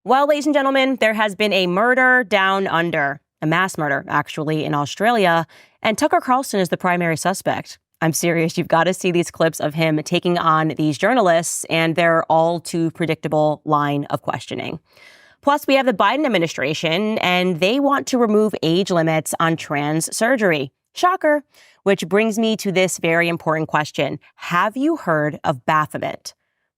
Well, ladies and gentlemen, there has been a murder down under, a mass murder, actually, in Australia, and Tucker Carlson is the primary suspect. I'm serious. You've got to see these clips of him taking on these journalists and their all too predictable line of questioning. Plus, we have the Biden administration, and they want to remove age limits on trans surgery. Shocker. Which brings me to this very important question. Have you heard of Baphomet?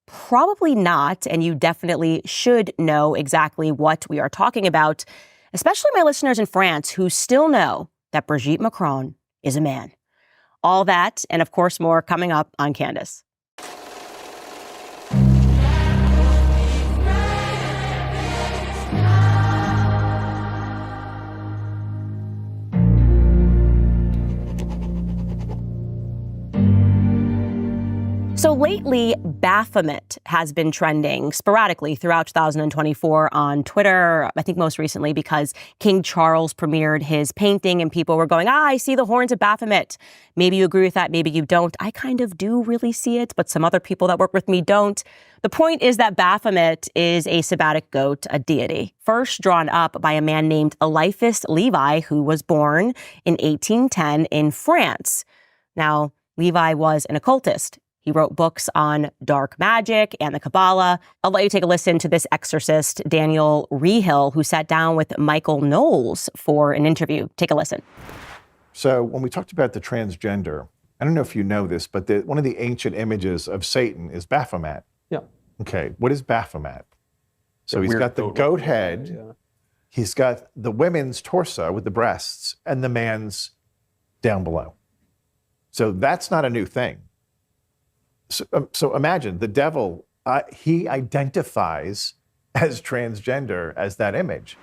Probably not, and you definitely should know exactly what we are talking about, especially my listeners in France who still know that Brigitte Macron is a man. All that, and of course more, coming up on Candace. So lately, Baphomet has been trending sporadically throughout 2024 on Twitter. I think most recently because King Charles premiered his painting and people were going, I see the horns of Baphomet. Maybe you agree with that, maybe you don't. I kind of do really see it, but some other people that work with me don't. The point is that Baphomet is a sabbatic goat, a deity, first drawn up by a man named Eliphas Levi, who was born in 1810 in France. Now, Levi was an occultist. He wrote books on dark magic and the Kabbalah. I'll let you take a listen to this exorcist, Daniel Rehill, who sat down with Michael Knowles for an interview. Take a listen. So when we talked about the transgender, I don't know if you know this, but one of the ancient images of Satan is Baphomet. Yeah. Okay, what is Baphomet? So he's got the goat goat head, yeah. He's got the women's torso with the breasts, and the man's down below. So that's not a new thing. So imagine the devil, he identifies as transgender as that image.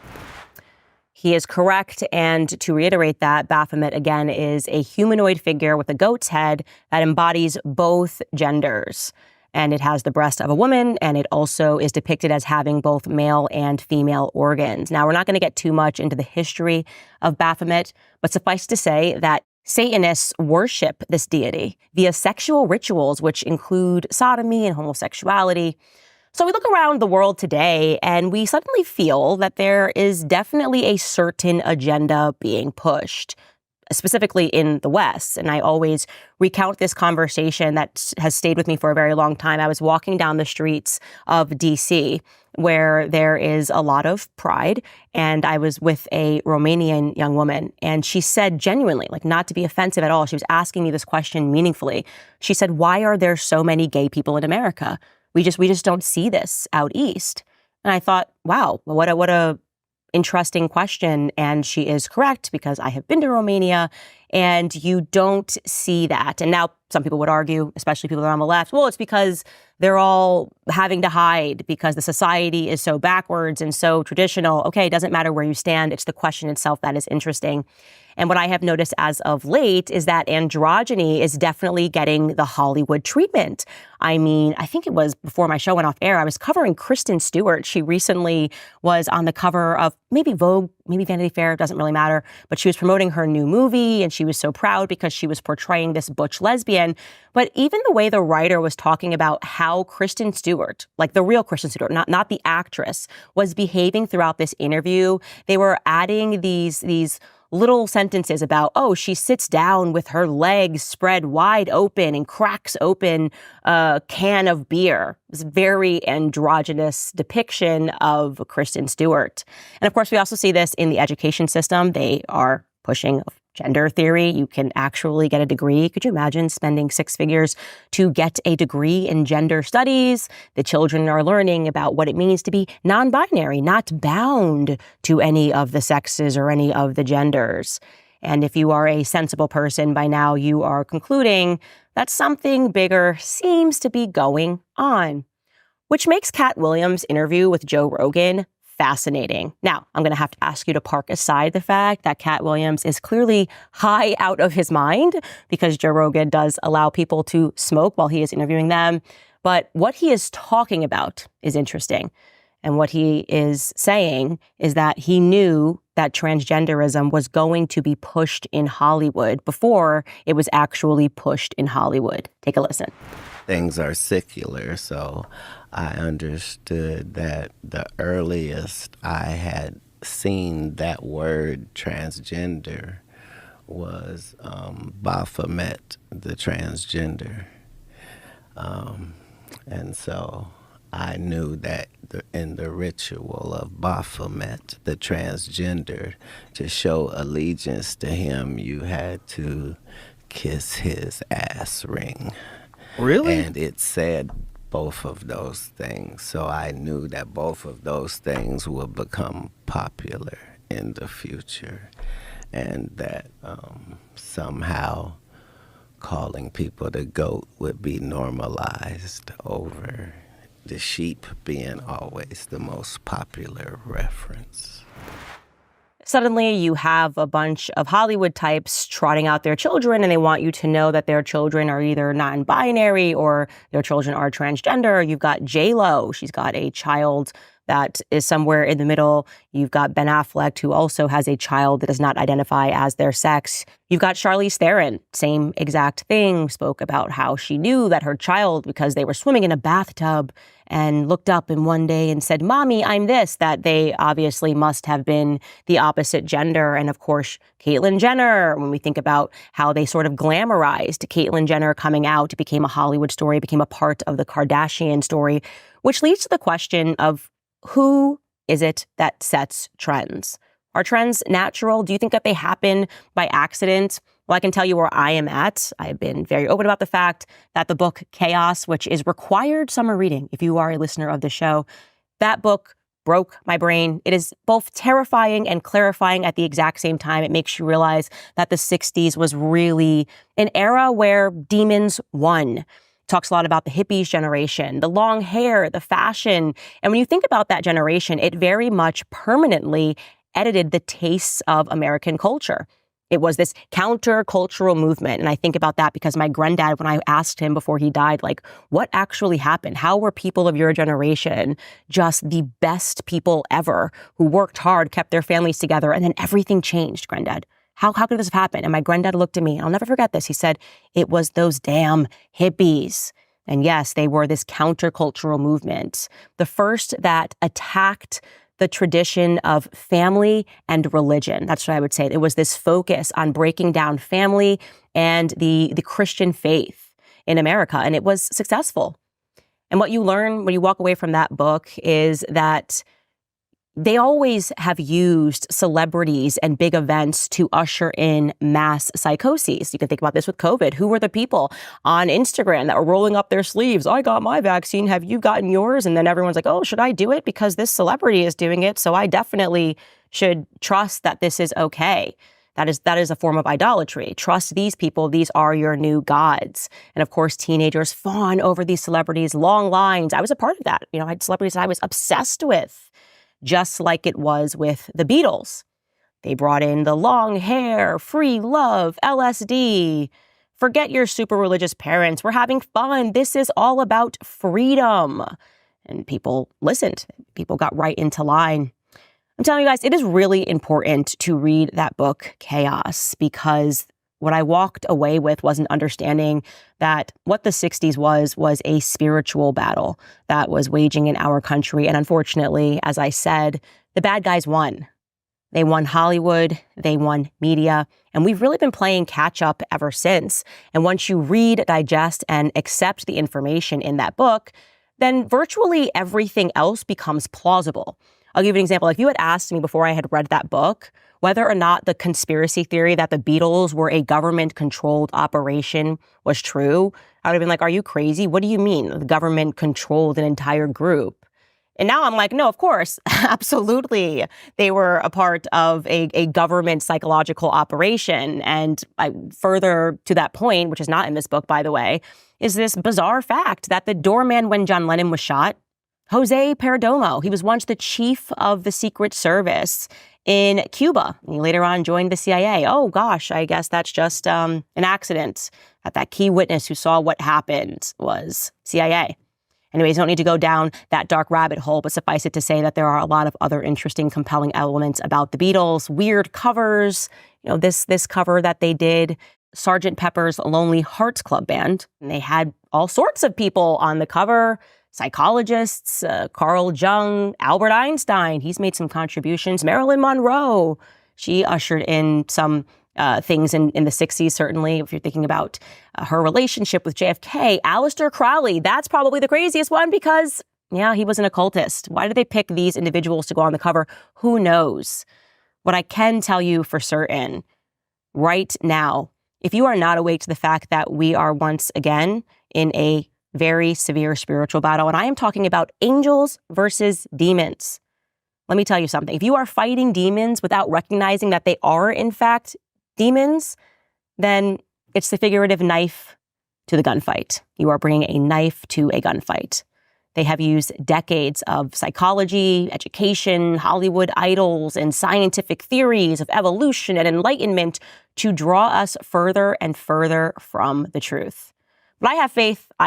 He is correct. And to reiterate that, Baphomet, again, is a humanoid figure with a goat's head that embodies both genders. And it has the breast of a woman, and it also is depicted as having both male and female organs. Now, we're not going to get too much into the history of Baphomet, but suffice to say that Satanists worship this deity via sexual rituals, which include sodomy and homosexuality. So we look around the world today and we suddenly feel that there is definitely a certain agenda being pushed, specifically in the West. And I always recount this conversation that has stayed with me for a very long time. I was walking down the streets of DC, where there is a lot of pride, and I was with a Romanian young woman, and she said genuinely, like not to be offensive at all, she was asking me this question meaningfully. She said, why are there so many gay people in America? We just don't see this out east. And I thought, wow, what a interesting question. And she is correct, because I have been to Romania and you don't see that. And now some people would argue, especially people that are on the left, well, it's because they're all having to hide because the society is so backwards and so traditional. Okay, it doesn't matter where you stand. It's the question itself that is interesting. And what I have noticed as of late is that androgyny is definitely getting the Hollywood treatment. I mean, I think it was before my show went off air, I was covering Kristen Stewart. She recently was on the cover of maybe Vogue, maybe Vanity Fair, doesn't really matter. But she was promoting her new movie, and she was so proud because she was portraying this butch lesbian. But even the way the writer was talking about how Kristen Stewart, like the real Kristen Stewart, not the actress, was behaving throughout this interview, they were adding these little sentences about, oh, she sits down with her legs spread wide open and cracks open a can of beer. It's a very androgynous depiction of Kristen Stewart. And of course, we also see this in the education system. They are pushing gender theory. You can actually get a degree. Could you imagine spending six figures to get a degree in gender studies? The children are learning about what it means to be non-binary, not bound to any of the sexes or any of the genders. And if you are a sensible person, by now you are concluding that something bigger seems to be going on, which makes Cat Williams' interview with Joe Rogan fascinating. Now, I'm going to have to ask you to park aside the fact that Cat Williams is clearly high out of his mind, because Joe Rogan does allow people to smoke while he is interviewing them. But what he is talking about is interesting. And what he is saying is that he knew that transgenderism was going to be pushed in Hollywood before it was actually pushed in Hollywood. Take a listen. things are secular, so I understood that the earliest I had seen that word transgender was Baphomet, the transgender. And so I knew that in the ritual of Baphomet, the transgender, to show allegiance to him, you had to kiss his ass ring. Really? And it said both of those things. So I knew that both of those things would become popular in the future. And that somehow calling people the goat would be normalized over the sheep being always the most popular reference. Suddenly you have a bunch of Hollywood types trotting out their children, and they want you to know that their children are either non-binary or their children are transgender. You've got J-Lo. She's got a child that is somewhere in the middle. You've got Ben Affleck, who also has a child that does not identify as their sex. You've got Charlize Theron, same exact thing, spoke about how she knew that her child, because they were swimming in a bathtub and looked up in one day and said, "Mommy, I'm this," that they obviously must have been the opposite gender. And of course, Caitlyn Jenner, when we think about how they sort of glamorized Caitlyn Jenner coming out, it became a Hollywood story, became a part of the Kardashian story, which leads to the question of who is it that sets trends? Are trends natural? Do you think that they happen by accident? Well, I can tell you where I am at. I've been very open about the fact that the book Chaos, which is required summer reading if you are a listener of the show, that book broke my brain. It is both terrifying and clarifying at the exact same time. It makes you realize that the 60s was really an era where demons won. Talks a lot about the hippies generation, the long hair, the fashion. And when you think about that generation, it very much permanently edited the tastes of American culture. It was this counter-cultural movement. And I think about that because my granddad, when I asked him before he died, like, what actually happened? How were people of your generation just the best people ever who worked hard, kept their families together, and then everything changed, granddad? How could this have happened? And my granddad looked at me, and I'll never forget this. He said, it was those damn hippies. And yes, they were this countercultural movement, the first that attacked the tradition of family and religion. That's what I would say. It was this focus on breaking down family and the Christian faith in America, and it was successful. And what you learn when you walk away from that book is that they always have used celebrities and big events to usher in mass psychoses. You can think about this with COVID. Who were the people on Instagram that were rolling up their sleeves? I got my vaccine. Have you gotten yours? And then everyone's like, oh, should I do it? Because this celebrity is doing it. So I definitely should trust that this is okay. That is a form of idolatry. Trust these people. These are your new gods. And of course, teenagers fawn over these celebrities, long lines. I was a part of that. I had celebrities that I was obsessed with. Just like it was with the Beatles. They brought in the long hair, free love, LSD. Forget your super religious parents. We're having fun. This is all about freedom. And people listened. People got right into line. I'm telling you guys, it is really important to read that book, Chaos, because what I walked away with was an understanding that what the 60s was a spiritual battle that was waging in our country. And unfortunately, as I said, the bad guys won. They won Hollywood, they won media, and we've really been playing catch up ever since. And once you read, digest, and accept the information in that book, then virtually everything else becomes plausible. I'll give you an example. If you had asked me before I had read that book whether or not the conspiracy theory that the Beatles were a government-controlled operation was true, I would have been like, are you crazy? What do you mean the government controlled an entire group? And now I'm like, no, of course, absolutely. They were a part of a government psychological operation. And further to that point, which is not in this book, by the way, is this bizarre fact that the doorman when John Lennon was shot, Jose Perdomo, he was once the chief of the Secret Service in Cuba. He later on joined the CIA. Oh, gosh, I guess that's just an accident. That key witness who saw what happened was CIA. Anyways, don't need to go down that dark rabbit hole, but suffice it to say that there are a lot of other interesting, compelling elements about the Beatles, weird covers. This cover that they did, Sgt. Pepper's Lonely Hearts Club Band, and they had all sorts of people on the cover. Psychologists, Carl Jung, Albert Einstein, he's made some contributions. Marilyn Monroe, she ushered in some things in the 60s, certainly, if you're thinking about her relationship with JFK. Aleister Crowley, that's probably the craziest one because, yeah, he was an occultist. Why did they pick these individuals to go on the cover? Who knows? What I can tell you for certain, right now, if you are not awake to the fact that we are once again in a very severe spiritual battle, and I am talking about angels versus demons. Let me tell you something. If you are fighting demons without recognizing that they are, in fact, demons, then it's the figurative knife to the gunfight. You are bringing a knife to a gunfight. They have used decades of psychology, education, Hollywood idols, and scientific theories of evolution and enlightenment to draw us further and further from the truth. But I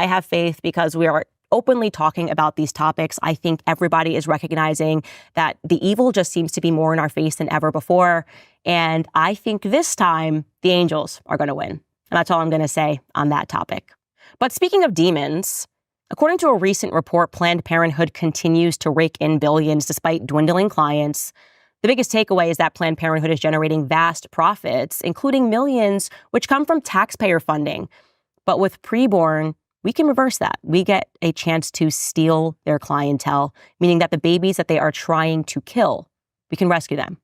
have faith because we are openly talking about these topics. I think everybody is recognizing that the evil just seems to be more in our face than ever before. And I think this time the angels are going to win. And that's all I'm going to say on that topic. But speaking of demons, according to a recent report, Planned Parenthood continues to rake in billions despite dwindling clients. The biggest takeaway is that Planned Parenthood is generating vast profits, including millions, which come from taxpayer funding. But with preborn, we can reverse that. We get a chance to steal their clientele, meaning that the babies that they are trying to kill, we can rescue them.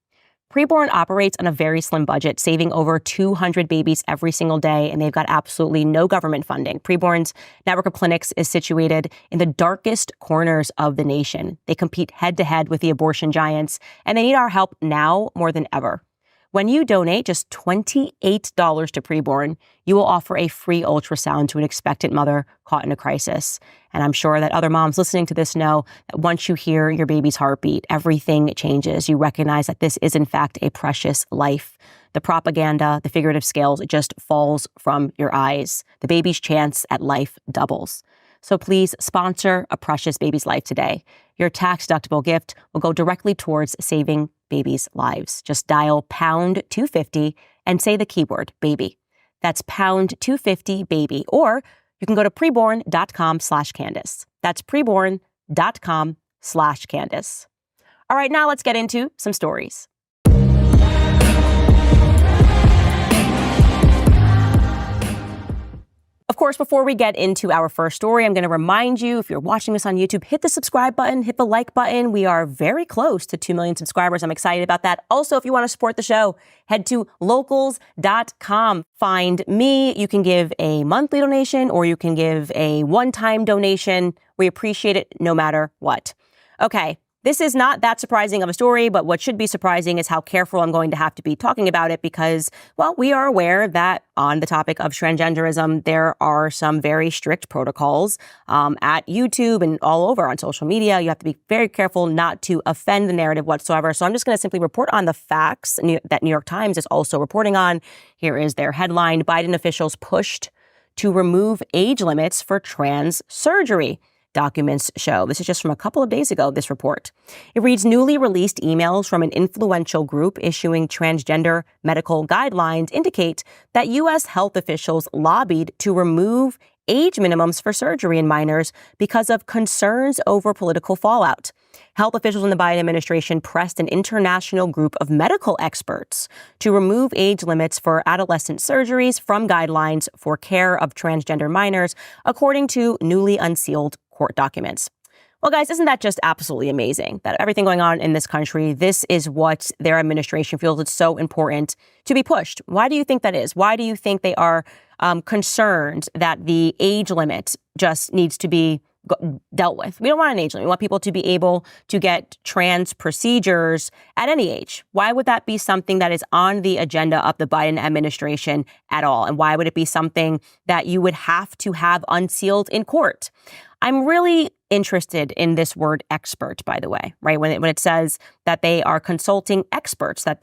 Preborn operates on a very slim budget, saving over 200 babies every single day, and they've got absolutely no government funding. Preborn's network of clinics is situated in the darkest corners of the nation. They compete head-to-head with the abortion giants, and they need our help now more than ever. When you donate just $28 to Preborn, you will offer a free ultrasound to an expectant mother caught in a crisis. And I'm sure that other moms listening to this know that once you hear your baby's heartbeat, everything changes. You recognize that this is, in fact, a precious life. The propaganda, the figurative scales, it just falls from your eyes. The baby's chance at life doubles. So please sponsor a precious baby's life today. Your tax-deductible gift will go directly towards saving babies' lives. Just dial pound 250 and say the keyword baby. That's pound 250 baby. Or you can go to preborn.com/Candace. That's preborn.com/Candace. All right, now let's get into some stories. Of course, before we get into our first story, I'm going to remind you, if you're watching this on YouTube, hit the subscribe button, hit the like button. We are very close to 2 million subscribers. I'm excited about that. Also, if you want to support the show, head to locals.com. Find me. You can give a monthly donation or you can give a one-time donation. We appreciate it no matter what. Okay. This is not that surprising of a story, but what should be surprising is how careful I'm going to have to be talking about it because, well, we are aware that on the topic of transgenderism, there are some very strict protocols at YouTube and all over on social media. You have to be very careful not to offend the narrative whatsoever. So I'm just going to simply report on the facts that New York Times is also reporting on. Here is their headline: Biden officials pushed to remove age limits for trans surgery. Documents show. This is just from a couple of days ago, this report. It reads, newly released emails from an influential group issuing transgender medical guidelines indicate that U.S. health officials lobbied to remove age minimums for surgery in minors because of concerns over political fallout. Health officials in the Biden administration pressed an international group of medical experts to remove age limits for adolescent surgeries from guidelines for care of transgender minors, according to newly unsealed court documents. Well, guys, isn't that just absolutely amazing that everything going on in this country, this is what their administration feels it's so important to be pushed? Why do you think that is? Why do you think they are concerned that the age limit just needs to be dealt with? We don't want an age limit. We want people to be able to get trans procedures at any age. Why would that be something that is on the agenda of the Biden administration at all? And why would it be something that you would have to have unsealed in court? I'm really interested in this word expert, by the way, right? When it says that they are consulting experts, that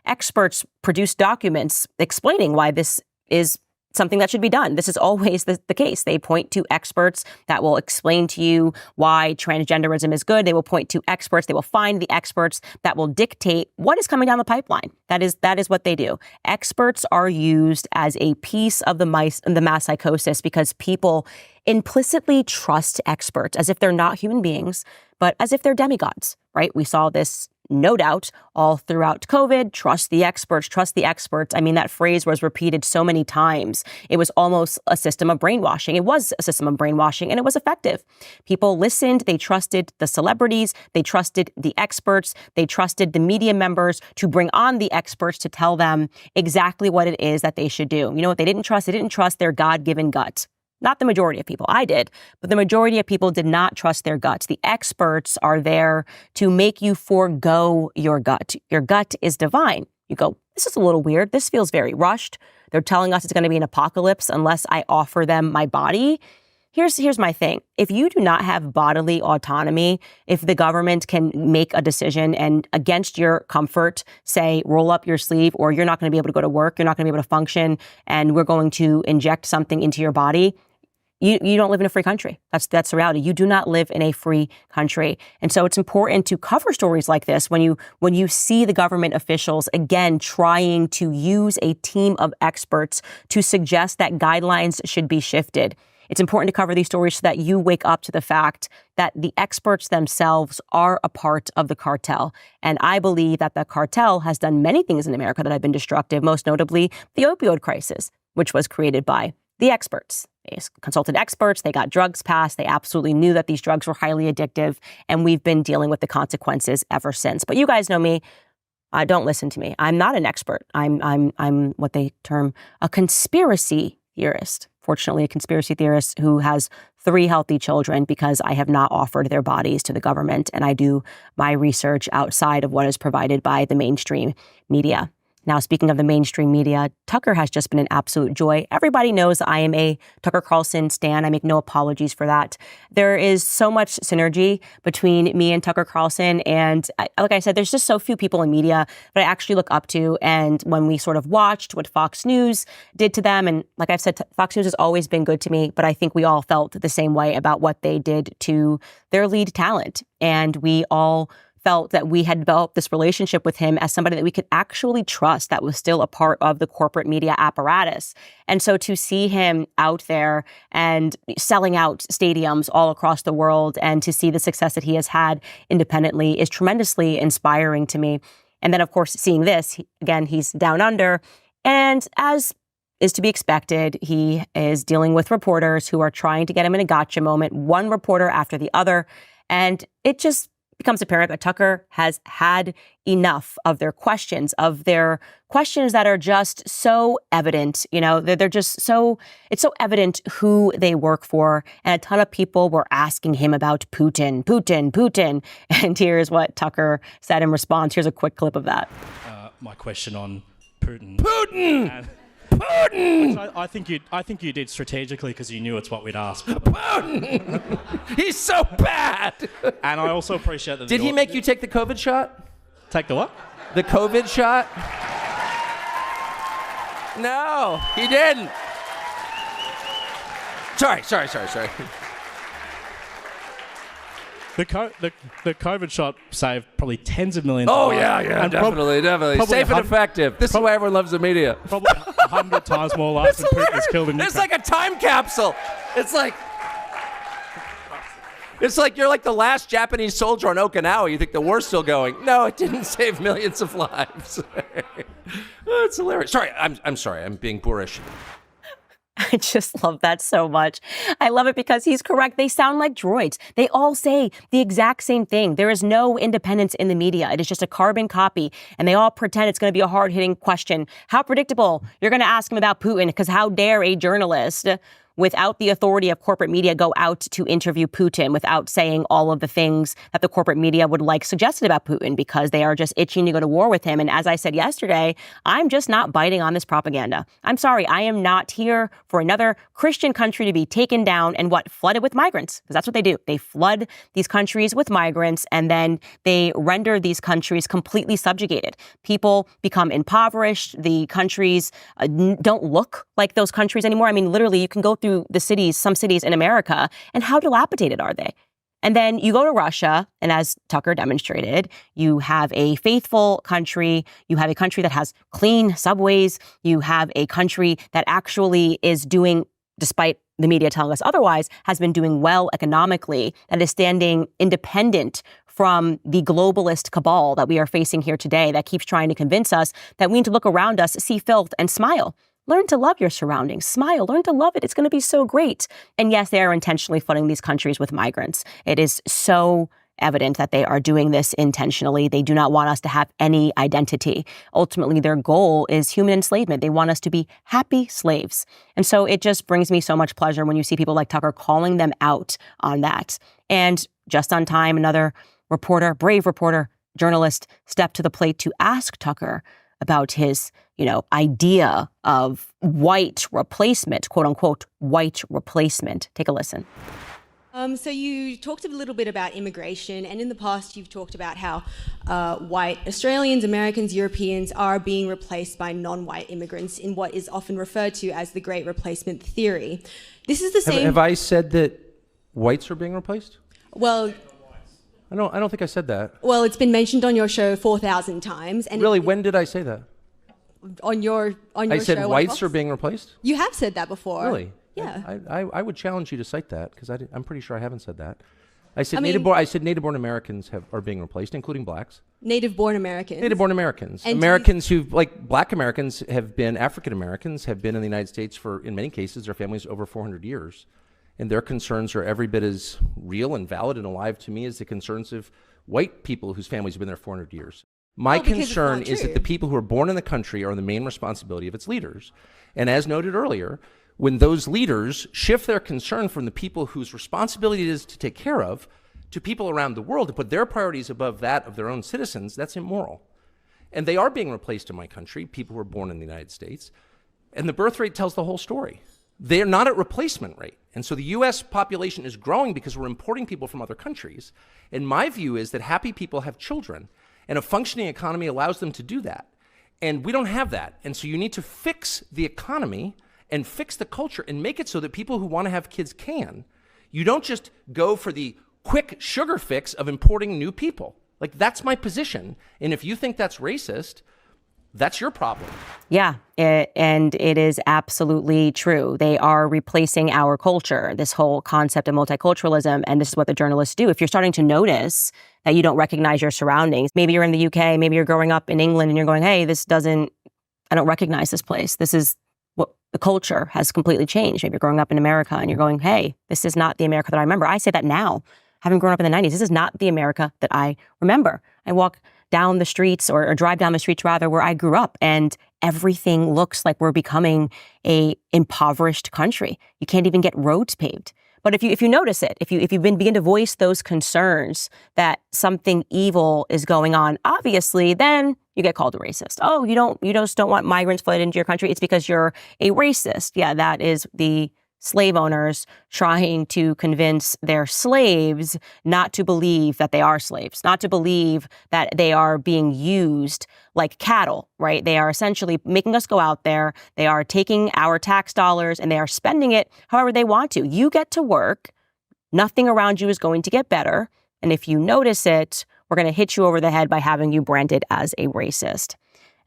experts produce documents explaining why this is something that should be done. This is always the case. They point to experts that will explain to you why transgenderism is good. They will point to experts. They will find the experts that will dictate what is coming down the pipeline. That is what they do. Experts are used as a piece of the mass psychosis because people implicitly trust experts as if they're not human beings, but as if they're demigods, right? We saw this, no doubt, all throughout COVID. Trust the experts, trust the experts. I mean, that phrase was repeated so many times. It was almost a system of brainwashing. It was a system of brainwashing, and it was effective. People listened. They trusted the celebrities. They trusted the experts. They trusted the media members to bring on the experts to tell them exactly what it is that they should do. You know what they didn't trust? They didn't trust their God-given gut. Not the majority of people. I did. But the majority of people did not trust their guts. The experts are there to make you forego your gut. Your gut is divine. You go, this is a little weird. This feels very rushed. They're telling us it's going to be an apocalypse unless I offer them my body. Here's my thing. If you do not have bodily autonomy, if the government can make a decision and against your comfort, say, roll up your sleeve, or you're not going to be able to go to work, you're not going to be able to function, and we're going to inject something into your body, you don't live in a free country. That's the reality. You do not live in a free country. And so it's important to cover stories like this when you see the government officials, again, trying to use a team of experts to suggest that guidelines should be shifted. It's important to cover these stories so that you wake up to the fact that the experts themselves are a part of the cartel. And I believe that the cartel has done many things in America that have been destructive, most notably the opioid crisis, which was created by the experts. They consulted experts. They got drugs passed. They absolutely knew that these drugs were highly addictive. And we've been dealing with the consequences ever since. But you guys know me. Don't listen to me. I'm not an expert. I'm what they term a conspiracy theorist. Fortunately, a conspiracy theorist who has 3 healthy children because I have not offered their bodies to the government, and I do my research outside of what is provided by the mainstream media. Now, speaking of the mainstream media, Tucker has just been an absolute joy. Everybody knows I am a Tucker Carlson stan. I make no apologies for that. There is so much synergy between me and Tucker Carlson. And like I said, there's just so few people in media that I actually look up to. And when we sort of watched what Fox News did to them, and like I've said, Fox News has always been good to me, but I think we all felt the same way about what they did to their lead talent. And we all felt that we had developed this relationship with him as somebody that we could actually trust, that was still a part of the corporate media apparatus. And so to see him out there and selling out stadiums all across the world and to see the success that he has had independently is tremendously inspiring to me. And then, of course, seeing this, again, he's down under. And as is to be expected, he is dealing with reporters who are trying to get him in a gotcha moment, one reporter after the other. And it just becomes apparent that Tucker has had enough of their questions that are just so evident. You know, they're just so, it's so evident who they work for. And a ton of people were asking him about Putin. And here's what Tucker said in response. Here's a quick clip of that. My question on Putin. Putin! Which I think you did strategically because you knew it's what we'd ask. Putin! He's so bad! And I also appreciate that. Did he make you take the COVID shot? Take the what? The COVID shot? No, he didn't. Sorry. The COVID shot saved probably tens of millions. Oh, yeah, and definitely. Safe and effective. This is why everyone loves the media. Probably 100 times more lives than Putin has killed in Ukraine. It's like a time capsule. It's like you're like the last Japanese soldier on Okinawa. You think the war's still going. No, it didn't save millions of lives. It's hilarious. Sorry, I'm sorry. I'm being boorish. I just love that so much. I love it because he's correct. They sound like droids. They all say the exact same thing. There is no independence in the media. It is just a carbon copy. And they all pretend it's going to be a hard-hitting question. How predictable. You're going to ask him about Putin because how dare a journalist? without the authority of corporate media, go out to interview Putin without saying all of the things that the corporate media would like suggested about Putin because they are just itching to go to war with him. And as I said yesterday, I'm just not biting on this propaganda. I'm sorry. I am not here for another Christian country to be taken down and flooded with migrants, because that's what they do. They flood these countries with migrants and then they render these countries completely subjugated. People become impoverished. The countries don't look like those countries anymore. I mean, literally, you can go through the cities, some cities in America, and how dilapidated are they? And then you go to Russia, and as Tucker demonstrated, you have a faithful country. You have a country that has clean subways. You have a country that actually is doing, despite the media telling us otherwise, has been doing well economically, that is standing independent from the globalist cabal that we are facing here today that keeps trying to convince us that we need to look around us, see filth, and smile. Learn to love your surroundings. Smile. Learn to love it. It's going to be so great. And yes, they are intentionally flooding these countries with migrants. It is so evident that they are doing this intentionally. They do not want us to have any identity. Ultimately, their goal is human enslavement. They want us to be happy slaves. And so it just brings me so much pleasure when you see people like Tucker calling them out on that. And just on time, another reporter, brave reporter, journalist, stepped to the plate to ask Tucker about his, idea of white replacement, quote unquote, white replacement. Take a listen. So you talked a little bit about immigration, and in the past you've talked about how white Australians, Americans, Europeans are being replaced by non-white immigrants in what is often referred to as the Great Replacement Theory. This is the same... Have I said that whites are being replaced? Well... I don't think I said that. Well, it's been mentioned on your show 4,000 times. And really, when did I say that? On your show. I said whites are being replaced? You have said that before. Really? Yeah. I would challenge you to cite that, because I'm pretty sure I haven't said that. I said native-born Americans are being replaced, including blacks. Native-born Americans. Native-born Americans. And Americans who, like black Americans, have been African Americans, have been in the United States for, in many cases, their families over 400 years. And their concerns are every bit as real and valid and alive to me as the concerns of white people whose families have been there 400 years. My concern is that the people who are born in the country are the main responsibility of its leaders. And as noted earlier, when those leaders shift their concern from the people whose responsibility it is to take care of to people around the world to put their priorities above that of their own citizens, that's immoral. And they are being replaced in my country, people who are born in the United States. And the birth rate tells the whole story. They are not at replacement rate. And so the U.S. population is growing because we're importing people from other countries. And my view is that happy people have children, and a functioning economy allows them to do that. And we don't have that. And so you need to fix the economy and fix the culture and make it so that people who want to have kids can. You don't just go for the quick sugar fix of importing new people. Like, that's my position. And if you think that's racist, that's your problem. Yeah, and it is absolutely true. They are replacing our culture, this whole concept of multiculturalism, and this is what the journalists do. If you're starting to notice that you don't recognize your surroundings, maybe you're in the UK, maybe you're growing up in England, and you're going, hey, I don't recognize this place. This is what the culture has completely changed. Maybe you're growing up in America, and you're going, hey, this is not the America that I remember. I say that now, having grown up in the 90s. This is not the America that I remember. I walk down the streets or drive down the streets rather where I grew up, and everything looks like we're becoming a impoverished country. You can't even get roads paved. But if you notice it, if you begin to voice those concerns that something evil is going on, obviously then you get called a racist. Oh, you just don't want migrants flooded into your country. It's because you're a racist. Yeah, that is the slave owners trying to convince their slaves not to believe that they are slaves, not to believe that they are being used like cattle, right? They are essentially making us go out there. They are taking our tax dollars and they are spending it however they want to. You get to work. Nothing around you is going to get better. And if you notice it, we're going to hit you over the head by having you branded as a racist.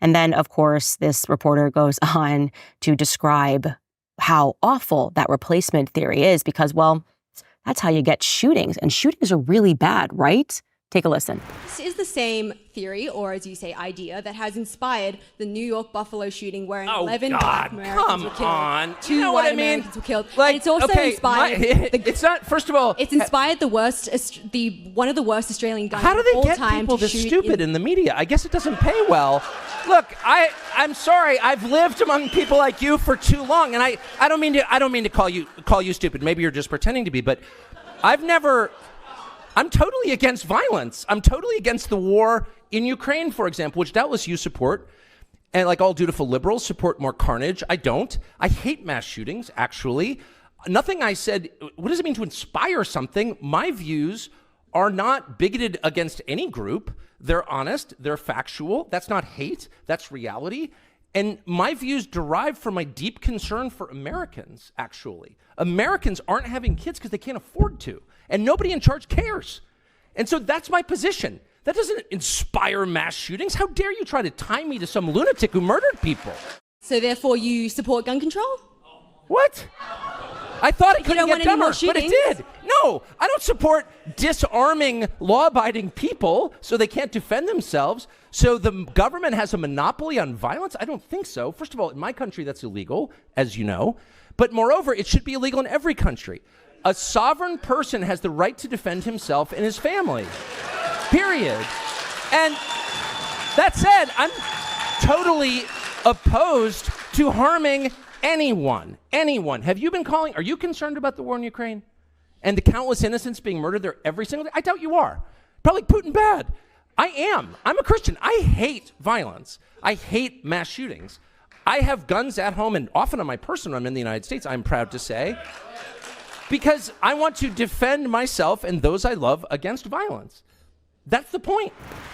And then, of course, this reporter goes on to describe how awful that replacement theory is because, well, that's how you get shootings. And shootings are really bad, right? Take a listen. This is the same theory, or as you say, idea, that has inspired the New York Buffalo shooting where 11 black Americans were killed. Two white Americans were killed. Like, and it's also inspired... it's not, first of all... It's inspired one of the worst Australian guns How do they of all get time people to this shoot stupid in the media? I guess it doesn't pay well. Look, I'm sorry. I've lived among people like you for too long, and I don't mean to call you stupid. Maybe you're just pretending to be, but I'm totally against violence. I'm totally against the war in Ukraine, for example, which doubtless you support. And like all dutiful liberals, support more carnage. I don't. I hate mass shootings, actually. Nothing I said, what does it mean to inspire something? My views are not bigoted against any group. They're honest, they're factual. That's not hate, that's reality. And my views derive from my deep concern for Americans, actually. Americans aren't having kids because they can't afford to. And nobody in charge cares. And so that's my position. That doesn't inspire mass shootings. How dare you try to tie me to some lunatic who murdered people? So therefore you support gun control? What? I thought it couldn't get dumber, but it did. No, I don't support disarming law-abiding people so they can't defend themselves. So the government has a monopoly on violence? I don't think so. First of all, in my country, that's illegal, as you know. But moreover, it should be illegal in every country. A sovereign person has the right to defend himself and his family. Period. And that said, I'm totally opposed to harming anyone. Are you concerned about the war in Ukraine? And the countless innocents being murdered there every single day? I doubt you are. Probably Putin bad. I am. I'm a Christian. I hate violence. I hate mass shootings. I have guns at home and often on my person when I'm in the United States, I'm proud to say, because I want to defend myself and those I love against violence. That's the point.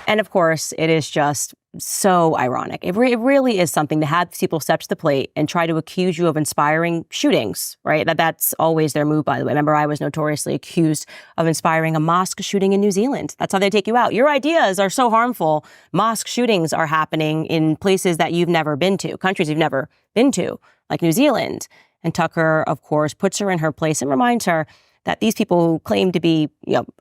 And of course, it is just so ironic. It really is something to have people step to the plate and try to accuse you of inspiring shootings, right? That's always their move, by the way. Remember, I was notoriously accused of inspiring a mosque shooting in New Zealand. That's how they take you out. Your ideas are so harmful. Mosque shootings are happening in places that you've never been to, countries you've never been to, like New Zealand. And Tucker, of course, puts her in her place and reminds her that these people who claim to be,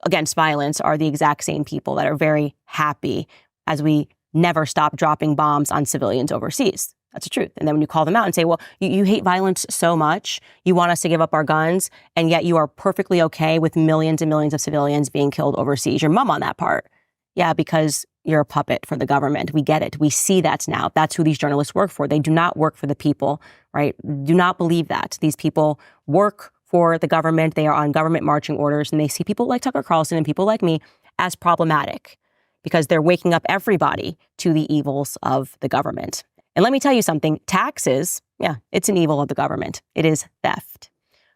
against violence are the exact same people that are very happy as we never stop dropping bombs on civilians overseas. That's the truth. And then when you call them out and say, well, you hate violence so much, you want us to give up our guns, and yet you are perfectly okay with millions and millions of civilians being killed overseas. You're mum on that part. Yeah, because you're a puppet for the government. We get it. We see that now. That's who these journalists work for. They do not work for the people, right? Do not believe that. These people work for the government. They are on government marching orders, and they see people like Tucker Carlson and people like me as problematic because they're waking up everybody to the evils of the government. And let me tell you something, taxes, it's an evil of the government. It is theft.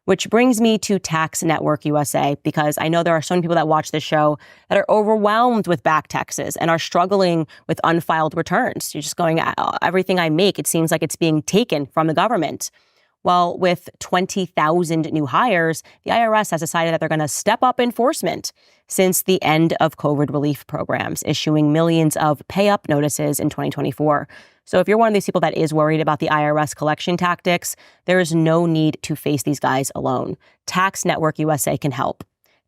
Which brings me to Tax Network USA, because I know there are so many people that watch this show that are overwhelmed with back taxes and are struggling with unfiled returns. You're just going, everything I make, it seems like it's being taken from the government. Well, with 20,000 new hires, the IRS has decided that they're going to step up enforcement since the end of COVID relief programs, issuing millions of pay-up notices in 2024. So if you're one of these people that is worried about the IRS collection tactics, there is no need to face these guys alone. Tax Network USA can help.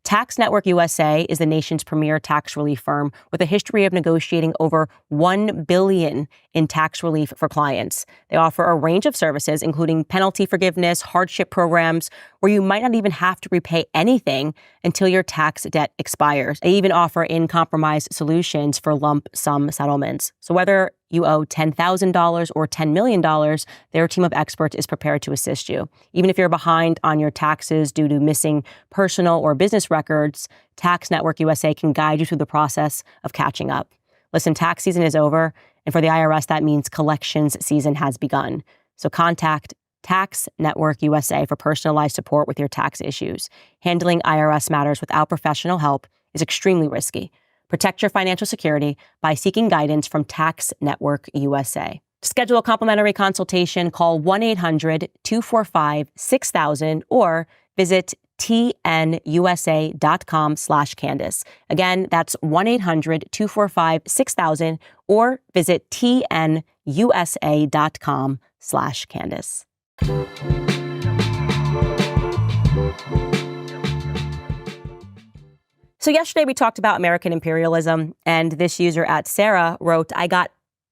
Tax Network USA is the nation's premier tax relief firm with a history of negotiating over $1 billion in tax relief for clients. They offer a range of services, including penalty forgiveness, hardship programs, where you might not even have to repay anything until your tax debt expires. They even offer in-compromise solutions for lump sum settlements. So whether you owe $10,000 or $10 million, their team of experts is prepared to assist you. Even if you're behind on your taxes due to missing personal or business records, Tax Network USA can guide you through the process of catching up. Listen, tax season is over, and for the IRS, that means collections season has begun. So contact Tax Network USA for personalized support with your tax issues. Handling IRS matters without professional help is extremely risky. Protect your financial security by seeking guidance from Tax Network USA. To schedule a complimentary consultation, call 1-800-245-6000 or visit tnusa.com/Candace. Again, that's 1-800-245-6000 or visit tnusa.com/Candace. So yesterday we talked about American imperialism, and this user at Sarah wrote, I got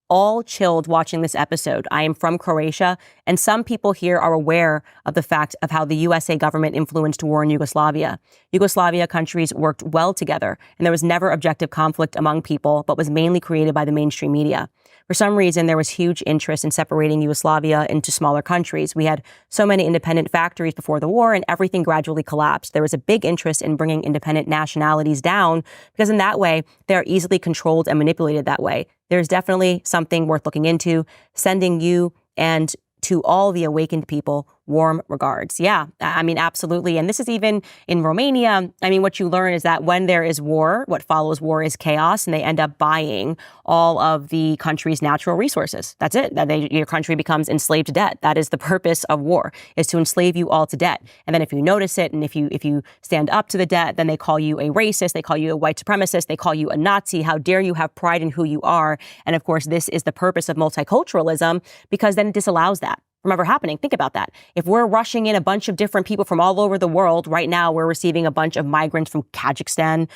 all chilled watching this episode. I am from Croatia, And some people here are aware of the fact of how the USA government influenced war in Yugoslavia. Yugoslavia countries worked well together, and there was never objective conflict among people, but was mainly created by the mainstream media. For some reason, there was huge interest in separating Yugoslavia into smaller countries. We had so many independent factories before the war, and everything gradually collapsed. There was a big interest in bringing independent nationalities down, because in that way, they're easily controlled and manipulated that way. There's definitely something worth looking into, sending you and to all the awakened people, warm regards. Yeah, I mean, absolutely. And this is even in Romania. I mean, what you learn is that when there is war, what follows war is chaos, and they end up buying all of the country's natural resources. That's it. Your country becomes enslaved to debt. That is the purpose of war, is to enslave you all to debt. And then if you notice it, and if you stand up to the debt, then they call you a racist, they call you a white supremacist, they call you a Nazi. How dare you have pride in who you are? And of course, this is the purpose of multiculturalism, because then it disallows that from ever happening. Think about that. If we're rushing in a bunch of different people from all over the world, right now we're receiving a bunch of migrants from Kazakhstan.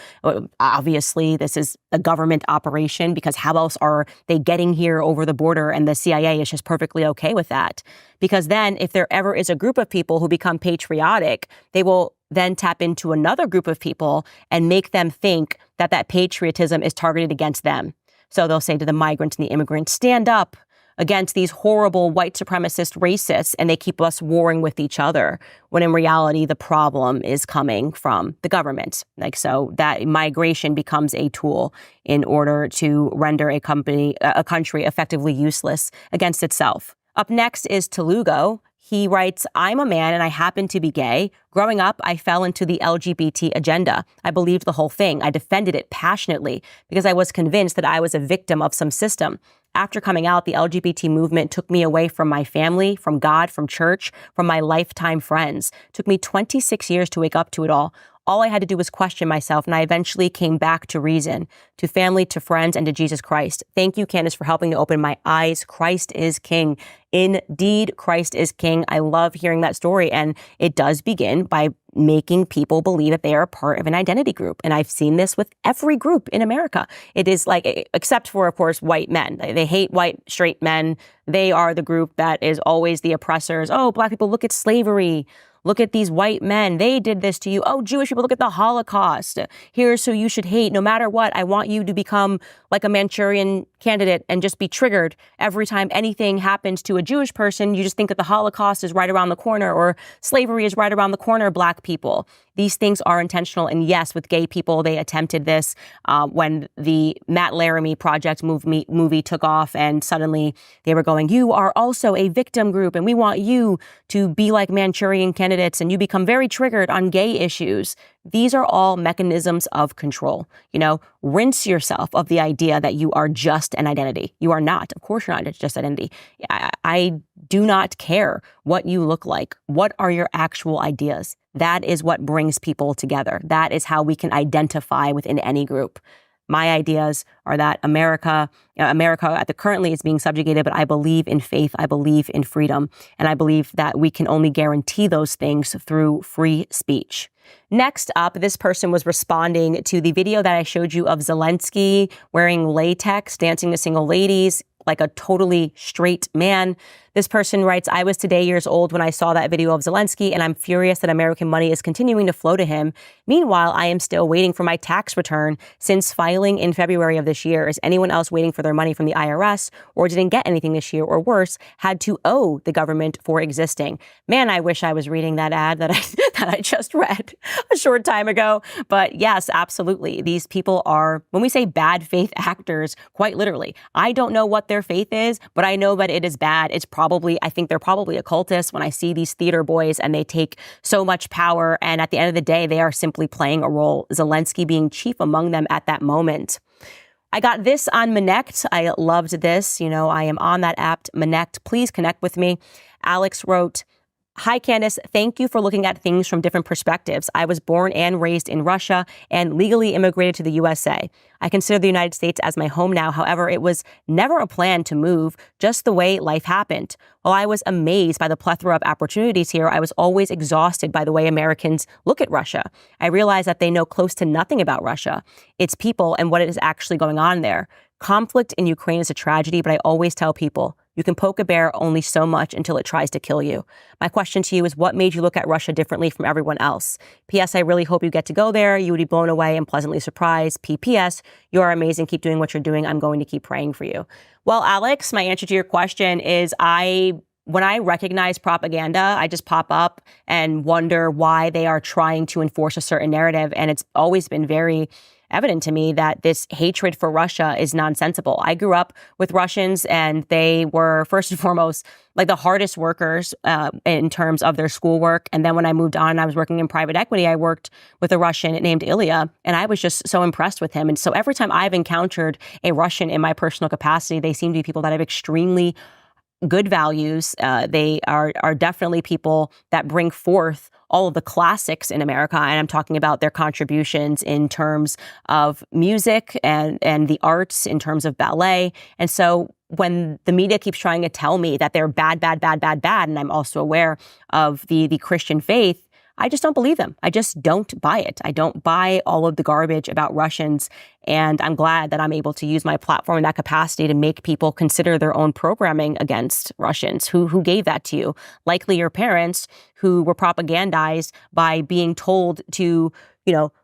Obviously, this is a government operation, because how else are they getting here over the border? And the CIA is just perfectly okay with that. Because then if there ever is a group of people who become patriotic, they will then tap into another group of people and make them think that that patriotism is targeted against them. So they'll say to the migrants and the immigrants, stand up against these horrible white supremacist racists, and they keep us warring with each other, when in reality, the problem is coming from the government. So that migration becomes a tool in order to render a country effectively useless against itself. Up next is Telugu. He writes, I'm a man and I happen to be gay. Growing up, I fell into the LGBT agenda. I believed the whole thing. I defended it passionately because I was convinced that I was a victim of some system. After coming out, the LGBT movement took me away from my family, from God, from church, from my lifetime friends. It took me 26 years to wake up to it all. All I had to do was question myself, and I eventually came back to reason, to family, to friends, and to Jesus Christ. Thank you, Candace, for helping to open my eyes. Christ is King. Indeed, Christ is King. I love hearing that story, and it does begin by making people believe that they are a part of an identity group. And I've seen this with every group in America. It is like, except for, of course, white men. They hate white, straight men. They are the group that is always the oppressors. Oh, black people, look at slavery. Look at these white men. They did this to you. Oh, Jewish people, look at the Holocaust. Here's who you should hate. No matter what, I want you to become like a Manchurian candidate and just be triggered every time anything happens to a Jewish person. You just think that the Holocaust is right around the corner, or slavery is right around the corner, black people. These things are intentional. And yes, with gay people, they attempted this when the Matt Laramie Project movie took off, and suddenly they were going, you are also a victim group, and we want you to be like Manchurian candidates, and you become very triggered on gay issues. These are all mechanisms of control. Rinse yourself of the idea that you are just an identity. You are not. Of course, you're not just identity. I do not care what you look like. What are your actual ideas? That is what brings people together. That is how we can identify within any group. My ideas are that America currently is being subjugated, but I believe in faith, I believe in freedom, and I believe that we can only guarantee those things through free speech. Next up, this person was responding to the video that I showed you of Zelensky wearing latex, dancing to single ladies, like a totally straight man. This person writes, I was today years old when I saw that video of Zelensky, and I'm furious that American money is continuing to flow to him. Meanwhile, I am still waiting for my tax return since filing in February of this year. Is anyone else waiting for their money from the IRS, or didn't get anything this year, or worse, had to owe the government for existing? Man, I wish I was reading that ad that I just read a short time ago. But yes, absolutely. These people are, when we say bad faith actors, quite literally, I don't know what their faith is, but I know that it is bad. I think they're probably occultists when I see these theater boys and they take so much power. And at the end of the day, they are simply playing a role, Zelensky being chief among them at that moment. I got this on Connect. I loved this. I am on that app, Connect. Please connect with me. Alex wrote, Hi, Candace. Thank you for looking at things from different perspectives. I was born and raised in Russia and legally immigrated to the USA. I consider the United States as my home now. However, it was never a plan to move, just the way life happened. While I was amazed by the plethora of opportunities here, I was always exhausted by the way Americans look at Russia. I realized that they know close to nothing about Russia, its people, and what is actually going on there. Conflict in Ukraine is a tragedy, but I always tell people, You can poke a bear only so much until it tries to kill you. My question to you is, what made you look at Russia differently from everyone else? P.S. I really hope you get to go there. You would be blown away and pleasantly surprised. P.P.S. You are amazing. Keep doing what you're doing. I'm going to keep praying for you. Well, Alex, my answer to your question is when I recognize propaganda, I just pop up and wonder why they are trying to enforce a certain narrative. And it's always been very evident to me that this hatred for Russia is nonsensical. I grew up with Russians, and they were, first and foremost, like the hardest workers in terms of their schoolwork. And then when I moved on, I was working in private equity. I worked with a Russian named Ilya, and I was just so impressed with him. And so every time I've encountered a Russian in my personal capacity, they seem to be people that have extremely good values. They are definitely people that bring forth all of the classics in America. And I'm talking about their contributions in terms of music and the arts, in terms of ballet. And so when the media keeps trying to tell me that they're bad, and I'm also aware of the Christian faith, I just don't believe them. I just don't buy it. I don't buy all of the garbage about Russians. And I'm glad that I'm able to use my platform in that capacity to make people consider their own programming against Russians. Who gave that to you? Likely your parents, who were propagandized by being told to,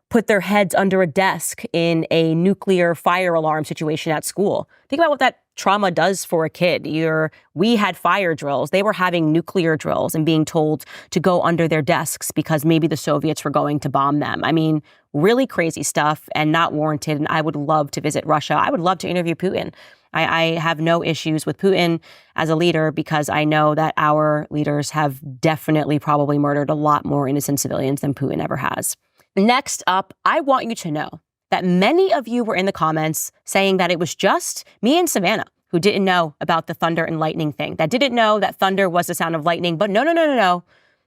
put their heads under a desk in a nuclear fire alarm situation at school. Think about what that trauma does for a kid. We had fire drills. They were having nuclear drills and being told to go under their desks because maybe the Soviets were going to bomb them. I mean, really crazy stuff and not warranted. And I would love to visit Russia. I would love to interview Putin. I have no issues with Putin as a leader because I know that our leaders have definitely probably murdered a lot more innocent civilians than Putin ever has. Next up, I want you to know that many of you were in the comments saying that it was just me and Savannah who didn't know about the thunder and lightning thing, that didn't know that thunder was the sound of lightning. But no.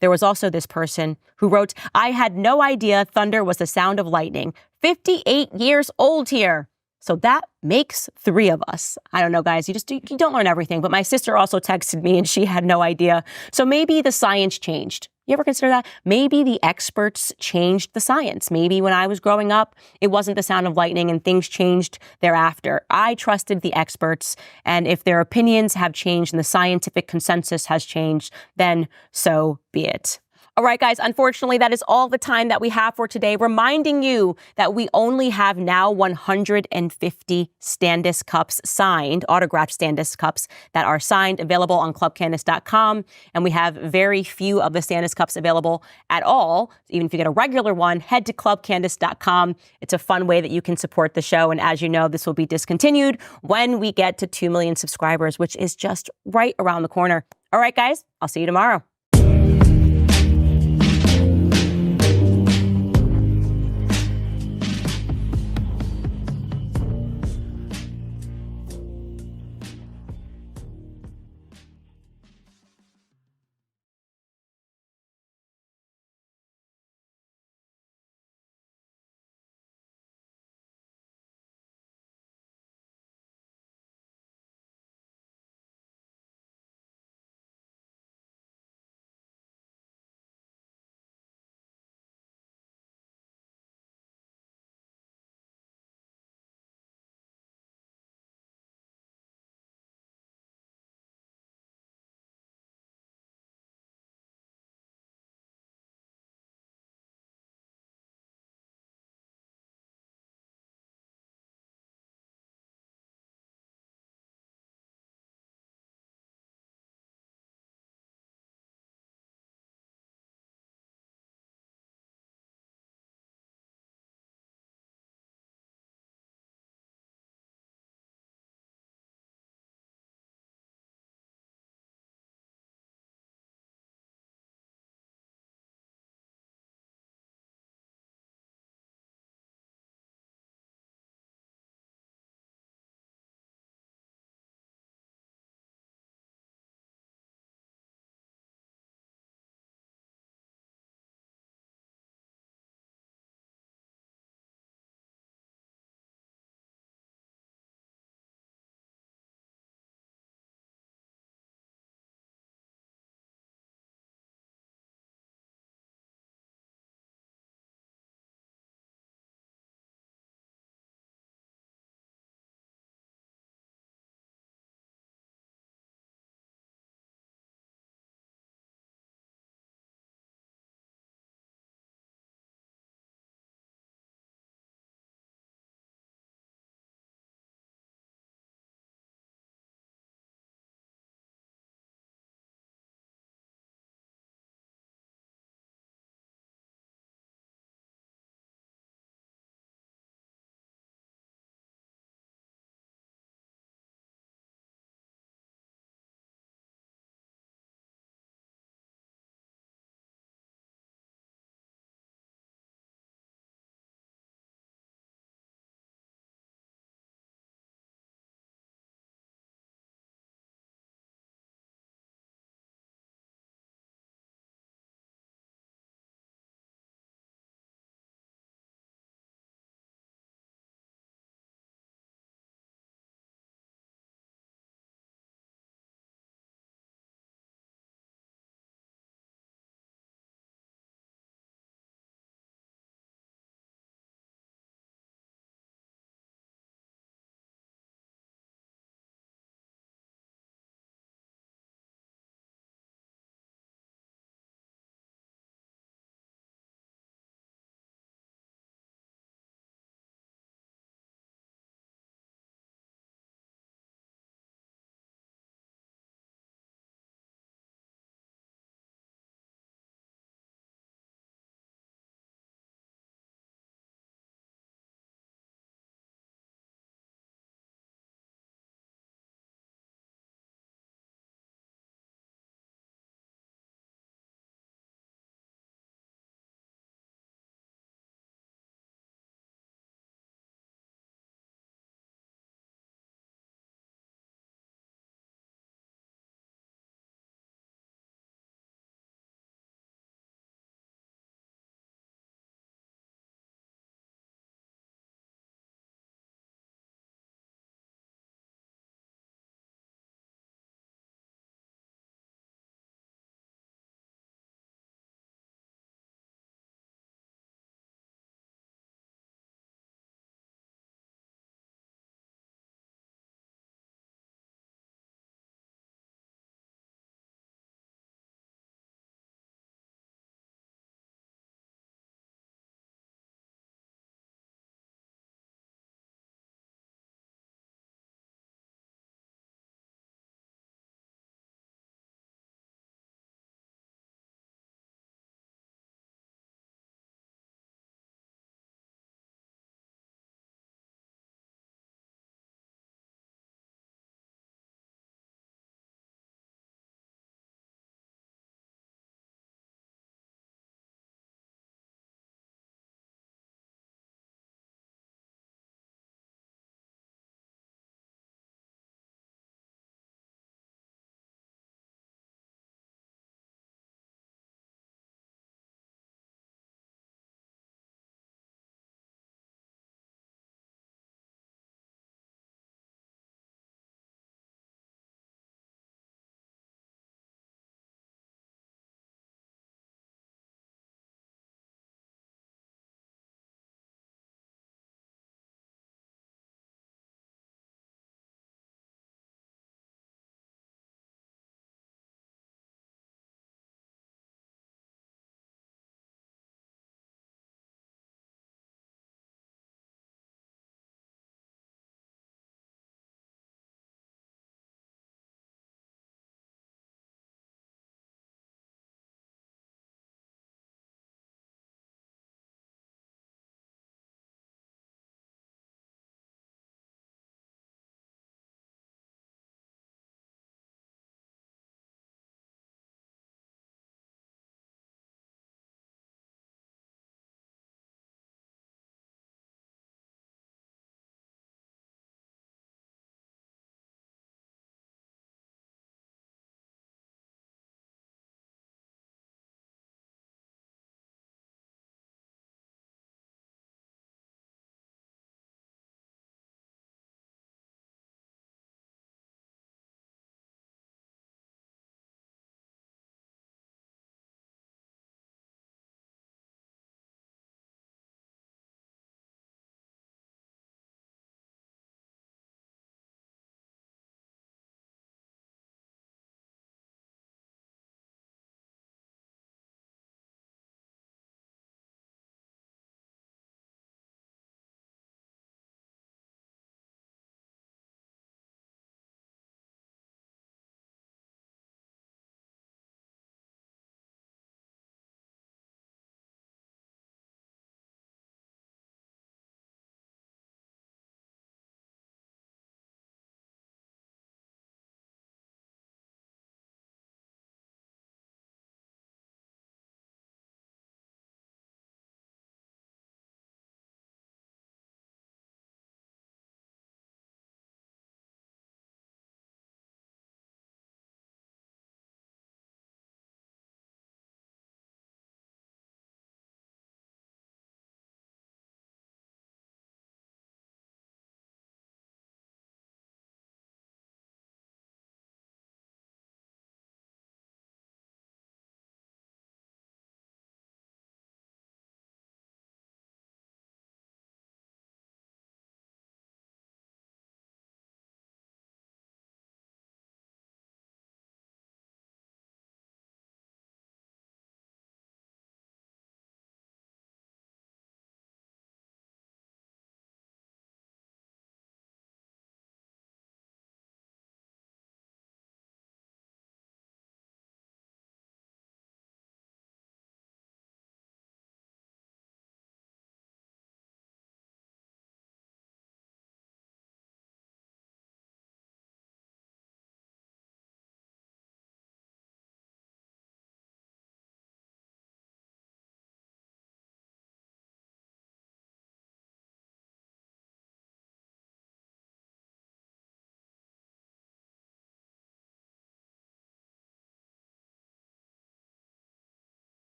There was also this person who wrote, I had no idea thunder was the sound of lightning. 58 years old here. So that makes 3 of us. I don't know, guys, you don't learn everything. But my sister also texted me and she had no idea. So maybe the science changed. You ever consider that? Maybe the experts changed the science. Maybe when I was growing up, it wasn't the sound of lightning and things changed thereafter. I trusted the experts. And if their opinions have changed and the scientific consensus has changed, then so be it. All right, guys, unfortunately, that is all the time that we have for today. Reminding you that we only have now 150 Standish cups signed, autographed Standish cups that are signed, available on clubcandace.com. And we have very few of the Standish cups available at all. Even if you get a regular one, head to clubcandace.com. It's a fun way that you can support the show. And as you know, this will be discontinued when we get to 2 million subscribers, which is just right around the corner. All right, guys, I'll see you tomorrow.